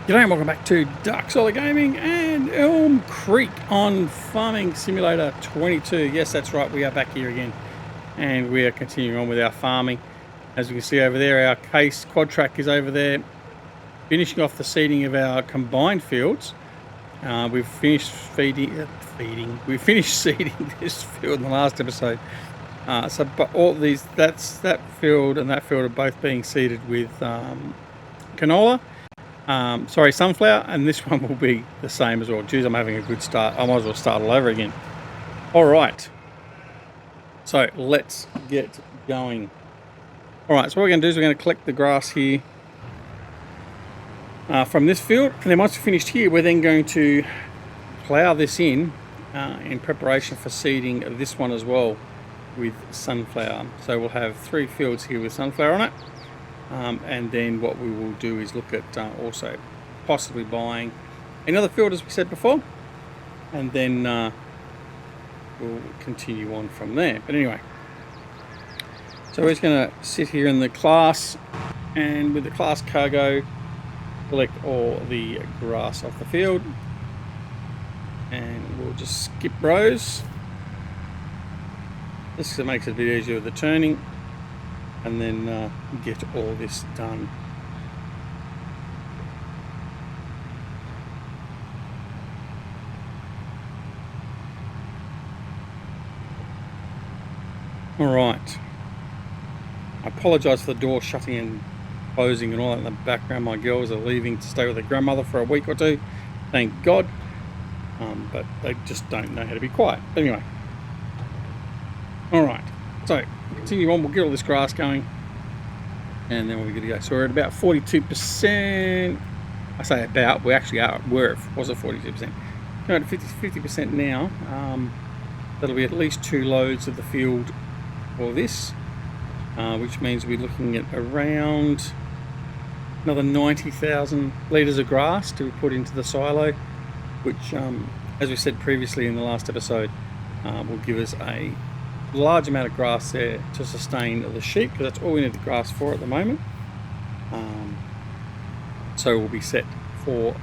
G'day and welcome back to Dark Solar Gaming and Elm Creek on Farming Simulator 22. Yes, that's right, we are back here again and we are continuing on with our farming. As you can see over there, our case quad track is over there finishing off the seeding of our combined fields. We've finished we finished seeding this field in the last episode. But all these, that field and that field are both being seeded with canola. Sunflower, and this one will be the same as well. Geez, I'm having a good start. I might as well start all over again. All right. So let's get going. All right, so what we're going to do is we're going to collect the grass here from this field. And then once we're finished here, we're then going to plough this in preparation for seeding this one as well with sunflower. So we'll have 3 fields here with sunflower on it. And then what we will do is look at also possibly buying another field, as we said before, and then we'll continue on from there. But anyway, so we're just going to sit here in the class and with the class cargo collect all the grass off the field, and we'll just skip rows. This makes it a bit easier with the turning. And then get all this done. All right. I apologise for the door shutting and closing and all that in the background. My girls are leaving to stay with their grandmother for a week or two. Thank God. But they just don't know how to be quiet. But anyway. All right. So continue on, we'll get all this grass going and then we're good to go. So we're at about 42%. I say about, we actually are, was at 42%. We're at 50% now. That'll be at least 2 loads of the field for this, which means we're looking at around another 90,000 litres of grass to be put into the silo, which, as we said previously in the last episode, will give us a large amount of grass there to sustain the sheep, because that's all we need the grass for at the moment. So we'll be set for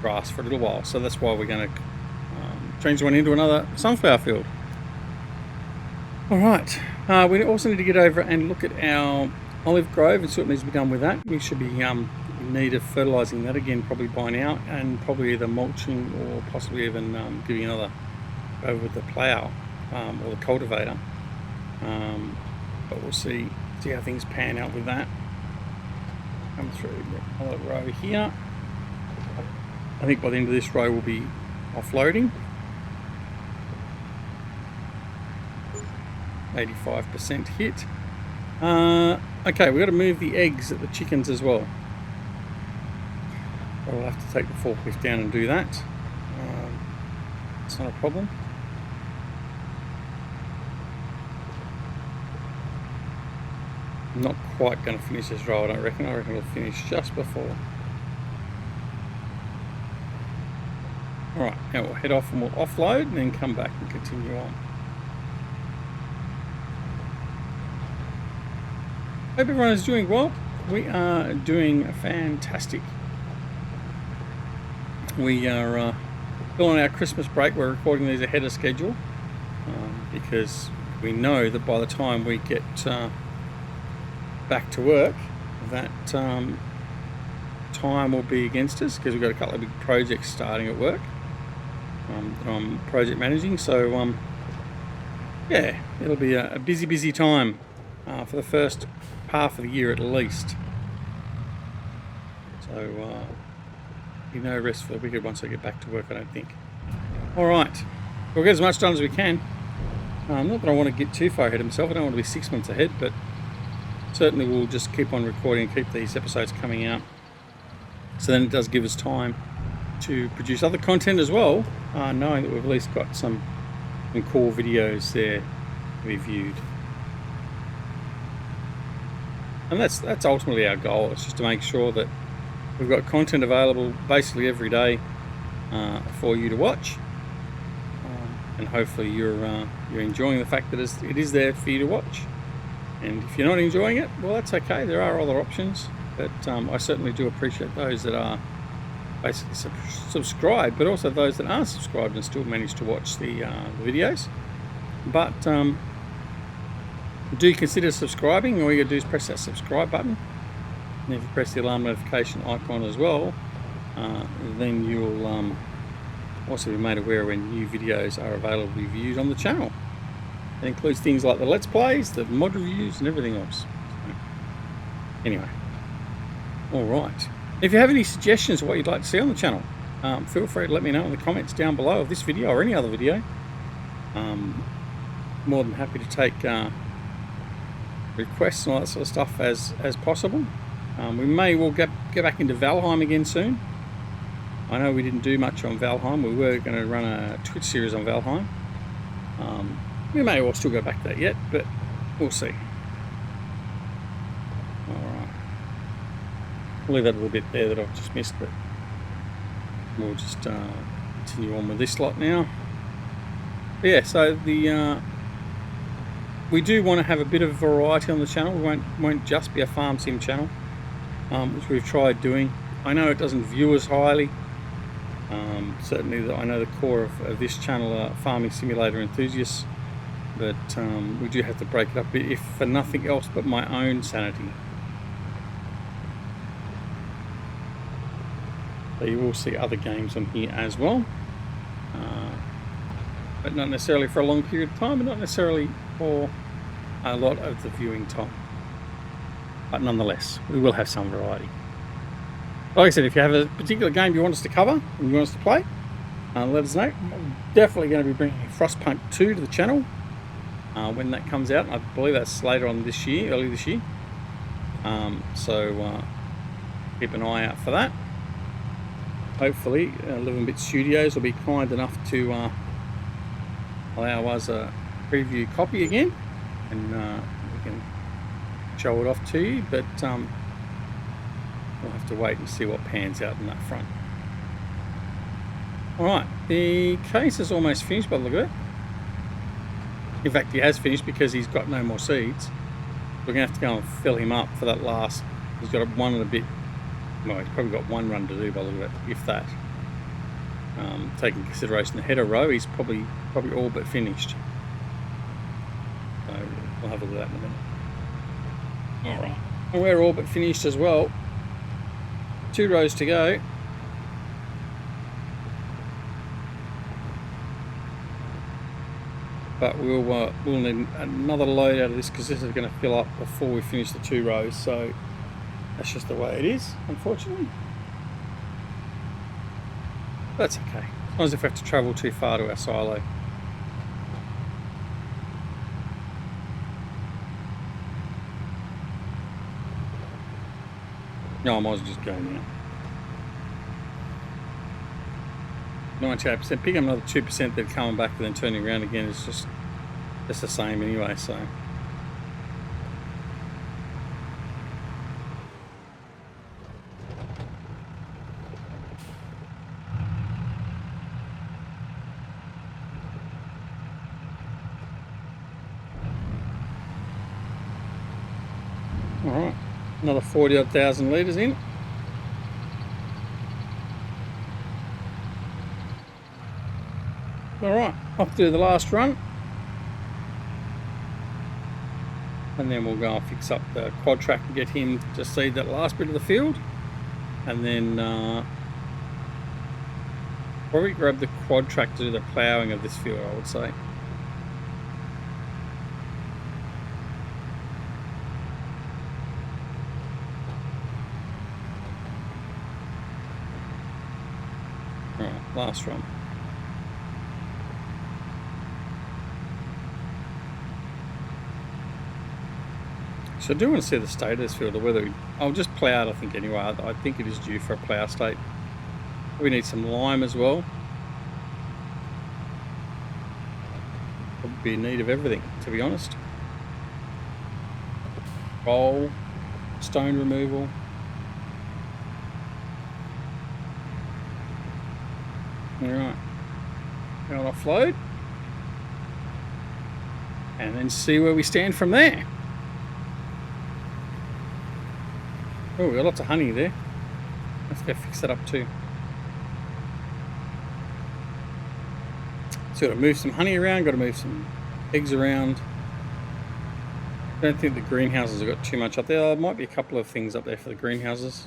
grass for a little while. So that's why we're going to change one into another sunflower field. All right. We also need to get over and look at our olive grove and see what needs to be done with that. We should be in need of fertilising that again probably by now, and probably either mulching or possibly even giving another over with the plough. Or the cultivator, but we'll see how things pan out with that. Come through another row here. I think by the end of this row we'll be offloading. 85% hit. Okay, we've got to move the eggs at the chickens as well. We'll have to take the forklift down and do that. It's not a problem. I'm not quite going to finish this row, I don't reckon. I reckon we'll finish just before. Alright, now we'll head off and we'll offload and then come back and continue on. Hope everyone is doing well. We are doing fantastic. We are still on our Christmas break. We're recording these ahead of schedule because we know that by the time we get back to work, that time will be against us, because we've got a couple of big projects starting at work that I'm project managing. So yeah, it'll be a busy time for the first half of the year at least. So no rest for the wicked once I get back to work, I don't think. All right, we'll get as much done as we can. Not that I want to get too far ahead of myself. I don't want to be 6 months ahead, but certainly we'll just keep on recording and keep these episodes coming out, so then it does give us time to produce other content as well, knowing that we've at least got some cool videos there to be viewed. And that's ultimately our goal. It's just to make sure that we've got content available basically every day for you to watch, and hopefully you're enjoying the fact that it is there for you to watch. And if you're not enjoying it, well, that's okay. There are other options, but I certainly do appreciate those that are basically subscribe, but also those that aren't subscribed and still manage to watch the videos. But do consider subscribing. All you gotta do is press that subscribe button, and if you press the alarm notification icon as well, then you'll also be made aware when new videos are available to be viewed on the channel. It includes things like the Let's Plays, the mod reviews, and everything else. So, anyway, all right. If you have any suggestions of what you'd like to see on the channel, feel free to let me know in the comments down below of this video or any other video. More than happy to take requests and all that sort of stuff as possible. We may well get back into Valheim again soon. I know we didn't do much on Valheim. We were going to run a Twitch series on Valheim. We may well still go back to that yet, but we'll see. Alright. I'll leave that little bit there that I've just missed, but we'll just continue on with this lot now. But yeah, so we do want to have a bit of variety on the channel. We won't just be a farm sim channel, which we've tried doing. I know it doesn't view as highly. Certainly I know the core of this channel are farming simulator enthusiasts, but we do have to break it up, if for nothing else but my own sanity. So you will see other games on here as well, but not necessarily for a long period of time, and not necessarily for a lot of the viewing time. But nonetheless, we will have some variety. Like I said, if you have a particular game you want us to cover and you want us to play, let us know. I'm definitely going to be bringing Frostpunk 2 to the channel when that comes out. I believe that's later on this year, early this year. So keep an eye out for that. Hopefully, Live and Bit Studios will be kind enough to allow us a preview copy again, and we can show it off to you. But we'll have to wait and see what pans out in that front. Alright, the case is almost finished by the look of it. In fact, he has finished because he's got no more seeds. We're going to have to go and fill him up for that last. He's got one and a bit. Well, he's probably got one run to do by the look of it, if that. Taking into consideration the header row, he's probably all but finished. So we'll have a look at that in a minute. Alright, and we're all but finished as well. 2 rows to go. But we'll need another load out of this because this is going to fill up before we finish the 2 rows. So that's just the way it is, unfortunately. That's okay. As long as if we have to travel too far to our silo. No, I might as well just go now. 98%. Picking up another 2%, then coming back and then turning around again is just the same anyway, so. Alright, another 40-odd thousand litres in. Alright, off to do the last run. And then we'll go and fix up the quad track and get him to seed that last bit of the field. And then probably grab the quad track to do the ploughing of this field, I would say. Alright, last run. So I do want to see the state of this field, or whether I'll just plough it, I think, anyway. I think it is due for a plough state. We need some lime as well. Probably be in need of everything, to be honest. Roll, stone removal. Alright. Going to offload. And then see where we stand from there. Oh, we've got lots of honey there. Let's go fix that up too. So got to move some honey around, got to move some eggs around. I don't think the greenhouses have got too much up there. There might be a couple of things up there for the greenhouses.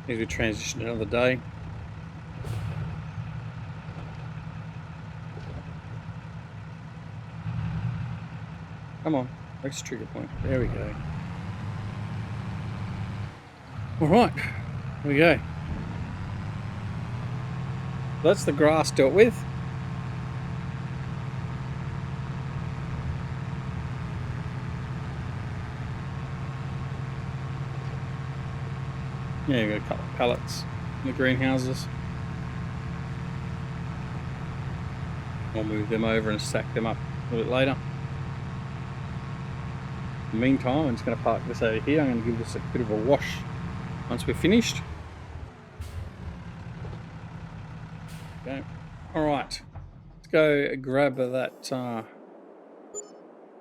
Maybe transition another day. Come on, next trigger point. There we go. Alright, here we go. That's the grass dealt with. Yeah, we've got a couple of pallets in the greenhouses. I'll move them over and stack them up a little bit later. In the meantime, I'm just going to park this over here. I'm going to give this a bit of a wash once we're finished. Okay. Alright. Let's go grab that.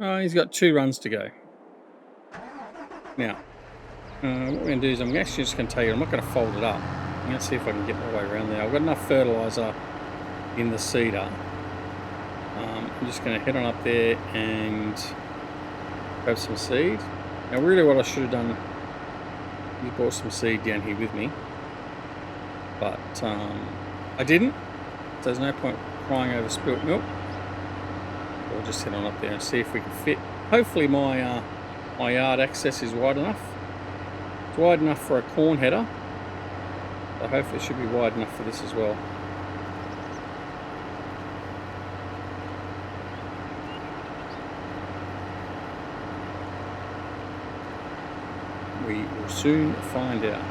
Oh, he's got 2 runs to go. Now, what we're going to do is I'm actually just going to tell you, I'm not going to fold it up. I'm going to see if I can get my way around there. I've got enough fertiliser in the seeder. I'm just going to head on up there and grab some seed. Now really what I should have done is brought some seed down here with me. But I didn't. So there's no point crying over spilt milk. We'll just head on up there and see if we can fit. Hopefully my my yard access is wide enough. It's wide enough for a corn header. So hopefully it should be wide enough for this as well. We will soon find out.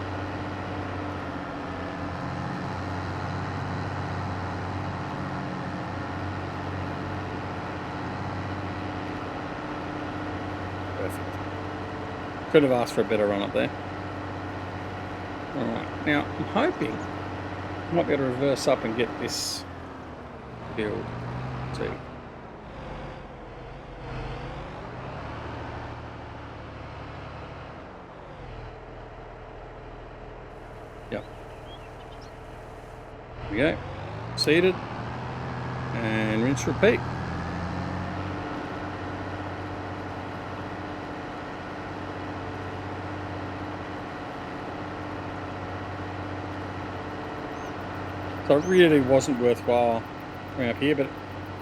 Perfect. Could have asked for a better run up there. Alright, now I'm hoping I might be able to reverse up and get this field too. Yep. There we go. Seeded. And rinse repeat. So it really wasn't worthwhile coming up here, but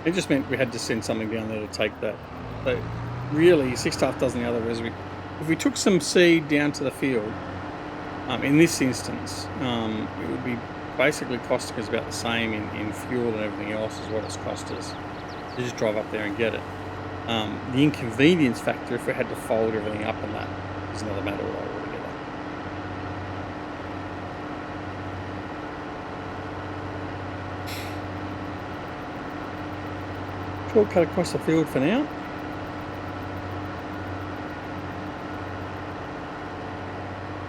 it just meant we had to send something down there to take that. So really, 6 1/2 dozen the other was if we took some seed down to the field, in this instance, it would be basically costing us about the same in fuel and everything else as what it's cost us to just drive up there and get it. The inconvenience factor, if we had to fold everything up and that, is another matter altogether. Shortcut across the field for now.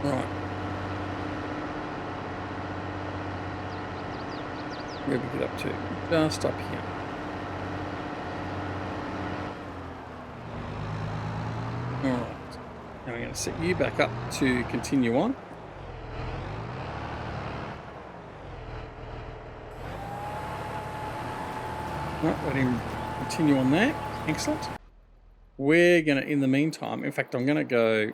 Right. Where we get up to? Just up here. Alright. Now I'm going to set you back up to continue on. Right, let him continue on there. Excellent. We're going to, in the meantime, in fact, I'm going to go...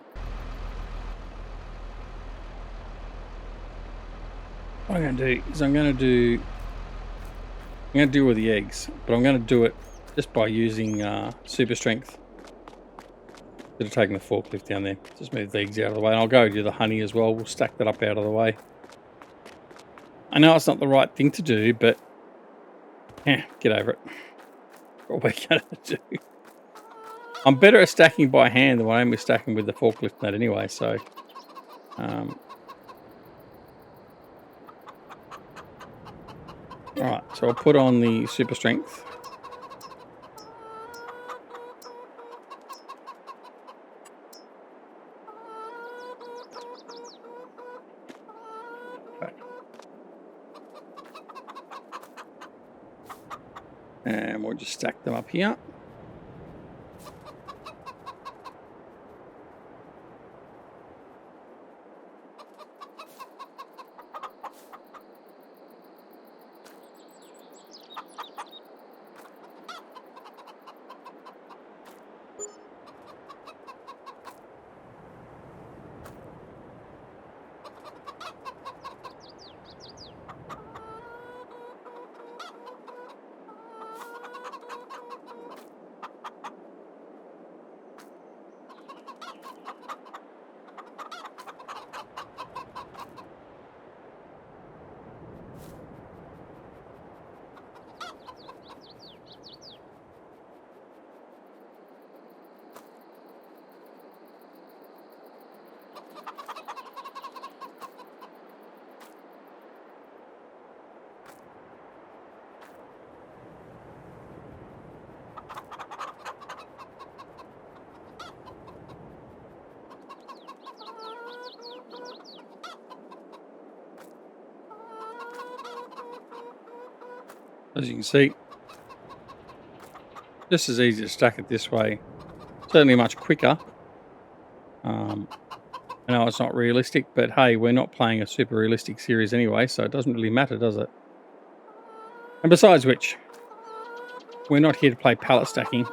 What I'm going to do is I'm going to deal with the eggs, but I'm going to do it just by using super strength. Instead of taking the forklift down there. Just move the eggs out of the way, and I'll go do the honey as well. We'll stack that up out of the way. I know it's not the right thing to do, but get over it. What we're going to do. I'm better at stacking by hand than I am with stacking with the forklift net anyway, so... Alright, so I'll put on the super strength. Okay. And we'll just stack them up here. As you can see, just as easy to stack it this way. Certainly much quicker. I know it's not realistic, but hey, we're not playing a super realistic series anyway, so it doesn't really matter, does it? And besides which, we're not here to play pallet stacking.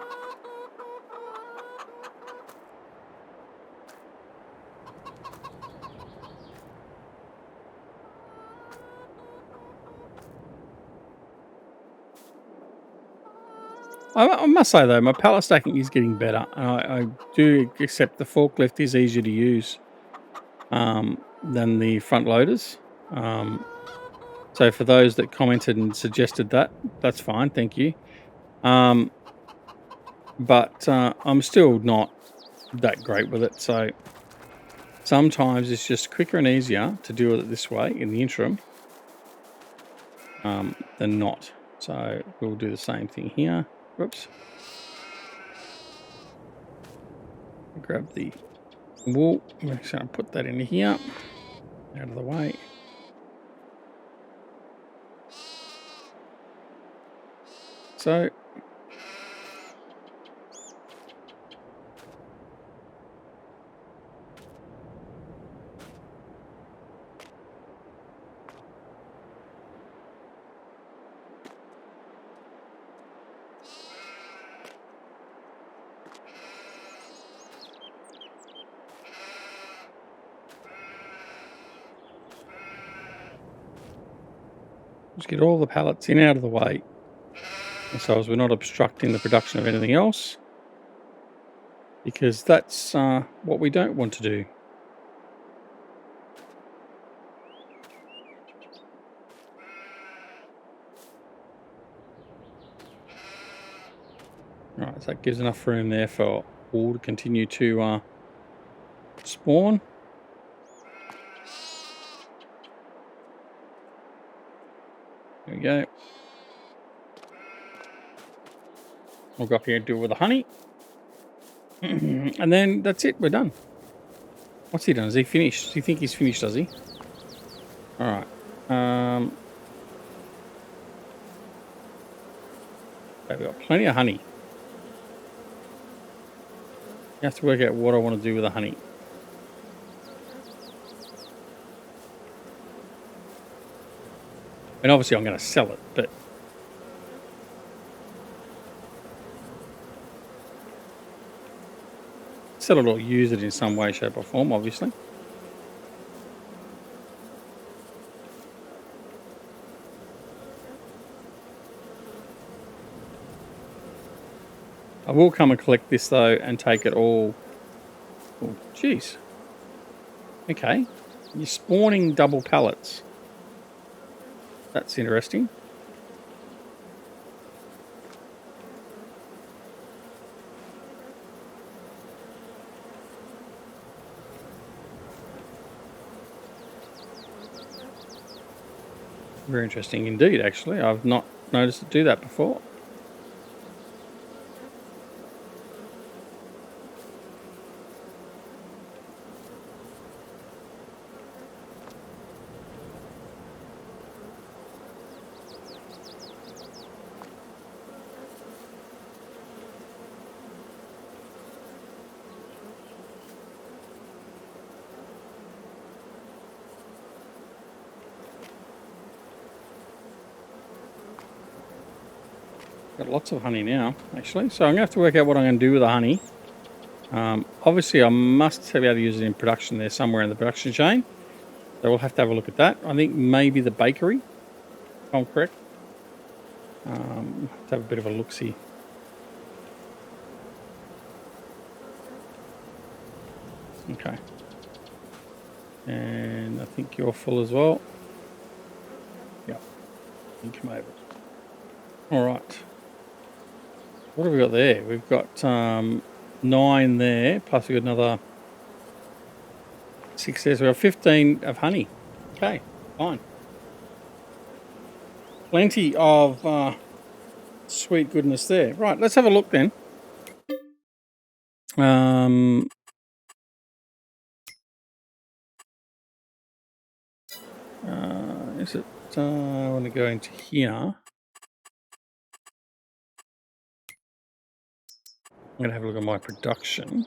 I must say though, my pallet stacking is getting better. I do accept the forklift is easier to use than the front loaders. So for those that commented and suggested that, that's fine, thank you. But I'm still not that great with it. So sometimes it's just quicker and easier to do it this way in the interim than not. So we'll do the same thing here. Whoops. Grab the wool. I'm just going to put that in here, out of the way. So just get all the pallets in out of the way, so as we're not obstructing the production of anything else, because that's what we don't want to do. Right, so that gives enough room there for wool to continue to spawn. There we go. We'll go up here and do it with the honey. And then that's it, we're done. What's he done? Is he finished? Does he think he's finished, does he? Alright. Okay, we've got plenty of honey. You have to work out what I want to do with the honey. And obviously I'm going to sell it, but sell it or use it in some way, shape or form, obviously. I will come and collect this though and take it all. Oh, jeez. Okay. You're spawning double pallets. That's interesting. Very interesting indeed, actually. I've not noticed it do that before. Got lots of honey now, actually. So I'm going to have to work out what I'm going to do with the honey. Obviously, I must be able to use it in production there somewhere in the production chain. So we'll have to have a look at that. I think maybe the bakery, if I'm correct. Have to have a bit of a look-see. Okay. And I think you're full as well. Yep. You come over. All right. What have we got there? We've got 9 there, plus we've got another 6 there. So we've got 15 of honey. Okay, fine. Plenty of sweet goodness there. Right, let's have a look then. Is it? I want to go into here. I'm going to have a look at my production.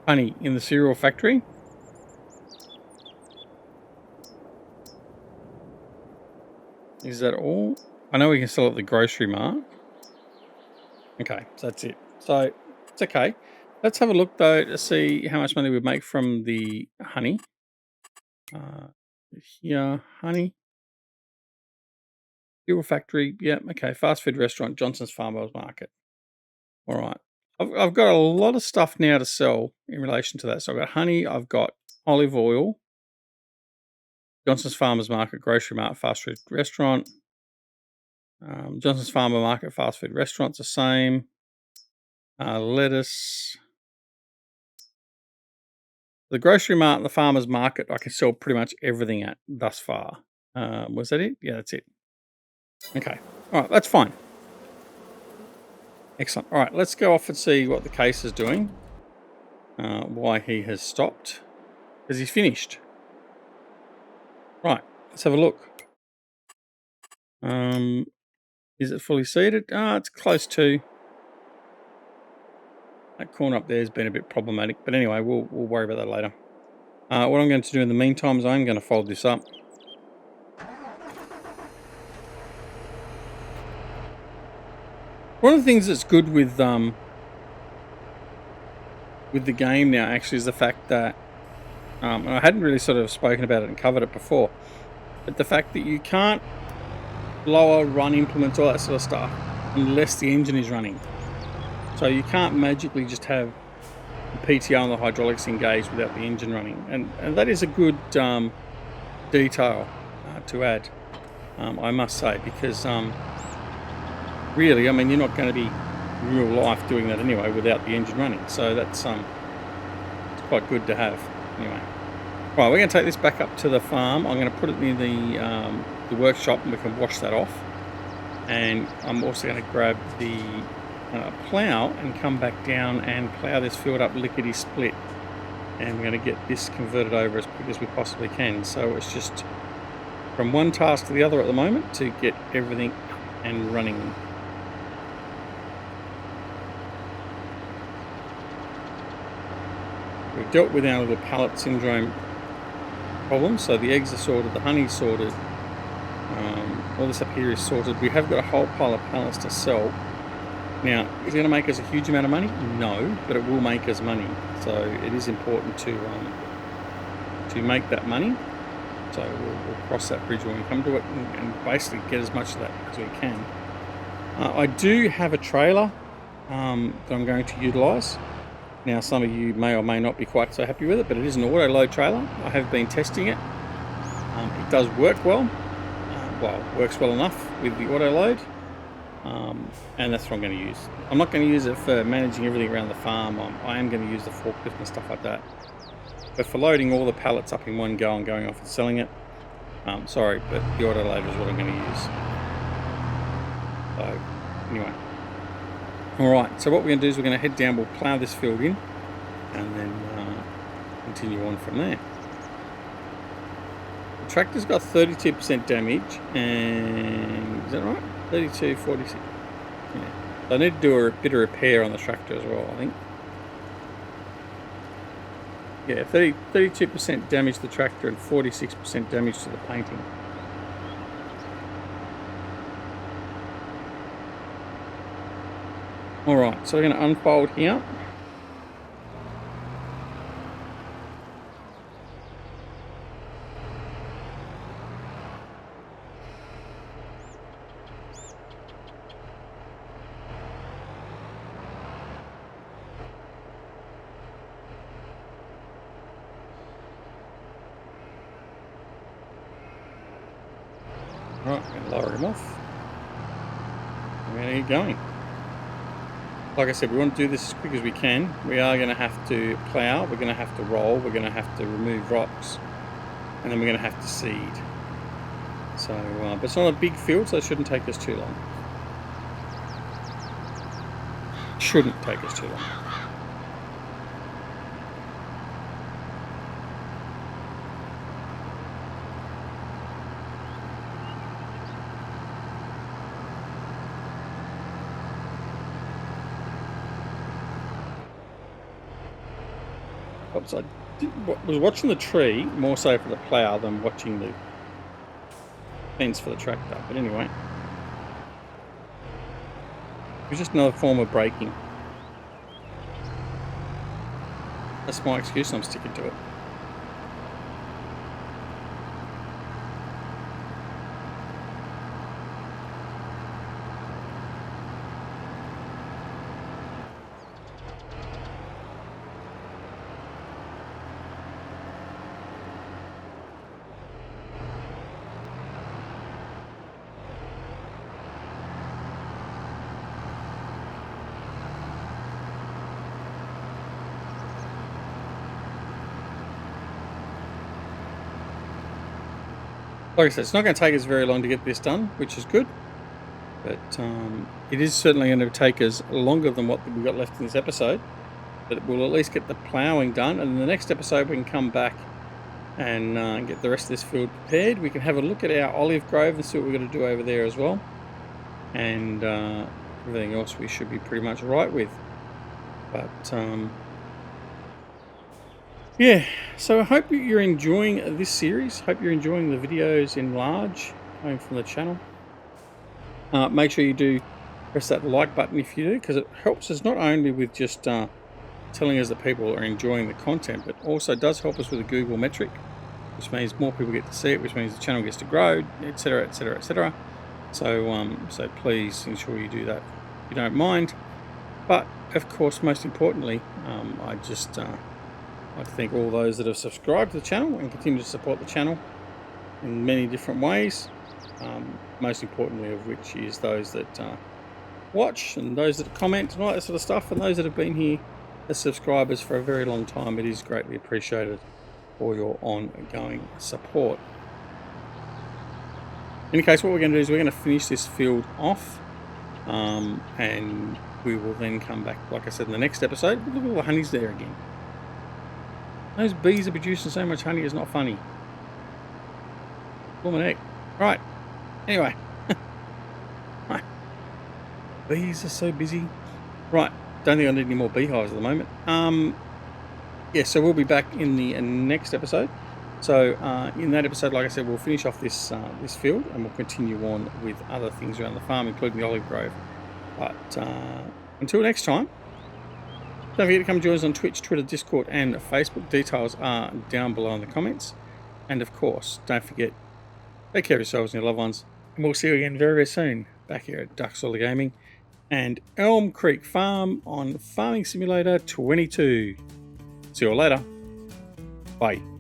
Honey in the cereal factory. Is that all? I know we can sell at the grocery mart. Okay, so that's it. So it's okay. Let's have a look though to see how much money we make from the honey. Here, honey. Fuel factory. Yeah, okay. Fast food restaurant, Johnson's Farmers Market. All right. I've got a lot of stuff now to sell in relation to that. So I've got honey, I've got olive oil, Johnson's Farmers Market, grocery mart, fast food restaurant. Johnson's Farmer Market, fast food restaurant's the same. Lettuce. The grocery mart and the farmer's market, I can sell pretty much everything at thus far. Was that it? Yeah, that's it. Okay. All right, that's fine. Excellent. All right, let's go off and see what the case is doing. Why he has stopped. Because he's finished. Right, let's have a look. Is it fully seeded? It's close to. That corner up there has been a bit problematic. But anyway, we'll worry about that later. What I'm going to do in the meantime is I'm going to fold this up. One of the things that's good with the game now actually is the fact that, and I hadn't really sort of spoken about it and covered it before, but the fact that you can't lower, run implements, all that sort of stuff, unless the engine is running. So you can't magically just have the PTO and the hydraulics engaged without the engine running, and that is a good detail to add, I must say, because really, I mean, you're not going to be in real life doing that anyway without the engine running. So that's it's quite good to have. Anyway, right, we're going to take this back up to the farm. I'm going to put it near the workshop, and we can wash that off. And I'm also going to grab the plough and come back down and plough this field up lickety split. And we're going to get this converted over as quick as we possibly can. So it's just from one task to the other at the moment to get everything up and running. We've dealt with our little pallet syndrome problem, so the eggs are sorted, the honey's sorted, all this up here is sorted. We have got a whole pile of pallets to sell. Now, is it going to make us a huge amount of money? No, but it will make us money. So it is important to make that money. So we'll cross that bridge when we come to it and basically get as much of that as we can. I do have a trailer that I'm going to utilise. Now, some of you may or may not be quite so happy with it, but it is an auto-load trailer. I have been testing it. It does work well. Works well enough with the auto-load. And that's what I'm going to use. I'm not going to use it for managing everything around the farm. I am going to use the forklift and stuff like that. But for loading all the pallets up in one go and going off and selling it, sorry, but the auto-loader is what I'm going to use. So, anyway. Alright, so what we're going to do is we're going to head down, we'll plough this field in, and then continue on from there. The tractor's got 32% damage, and is that right? 32, 46. Yeah. So I need to do a bit of repair on the tractor as well, I think. Yeah, 32% damage to the tractor and 46% damage to the painting. Alright, so we're going to unfold here. Right, I'm going to lower him off. I'm going to get going. Like I said, we want to do this as quick as we can. We are going to have to plough, we're going to have to roll, we're going to have to remove rocks, and then we're going to have to seed. So, but it's not a big field, so it shouldn't take us too long. Shouldn't take us too long. Oops, I was watching the tree more so for the plough than watching the fence for the tractor. But anyway, it's just another form of braking. That's my excuse, and I'm sticking to it. Like I said, it's not going to take us very long to get this done, which is good. But it is certainly going to take us longer than what we've got left in this episode. But we'll at least get the ploughing done. And in the next episode, we can come back and get the rest of this field prepared. We can have a look at our olive grove and see what we're going to do over there as well. And everything else we should be pretty much right with. But yeah, so I hope you're enjoying this series. Hope you're enjoying the videos in large coming from the channel. Make sure you do press that like button if you do, because it helps us not only with just telling us that people are enjoying the content, but also does help us with a Google metric, which means more people get to see it, which means the channel gets to grow, etc, etc, etc. So so please ensure you do that if you don't mind. But of course, most importantly, I just I thank all those that have subscribed to the channel and continue to support the channel in many different ways. Most importantly of which is those that watch and those that comment and all that sort of stuff, and those that have been here as subscribers for a very long time. It is greatly appreciated for your ongoing support. In any case, what we're going to do is we're going to finish this field off, and we will then come back, like I said, in the next episode. Look at all the honeys there again. Those bees are producing so much honey, it's not funny. Pull my neck. Right. Anyway. Right. Bees are so busy. Right. Don't think I need any more beehives at the moment. Yeah, so we'll be back in the next episode. So in that episode, like I said, we'll finish off this this field, and we'll continue on with other things around the farm, including the olive grove. But until next time, don't forget to come join us on Twitch, Twitter, Discord, and Facebook. Details are down below in the comments. And of course, don't forget, take care of yourselves and your loved ones. And we'll see you again very, very soon back here at Duck Solar Gaming and Elm Creek Farm on Farming Simulator 22. See you all later. Bye.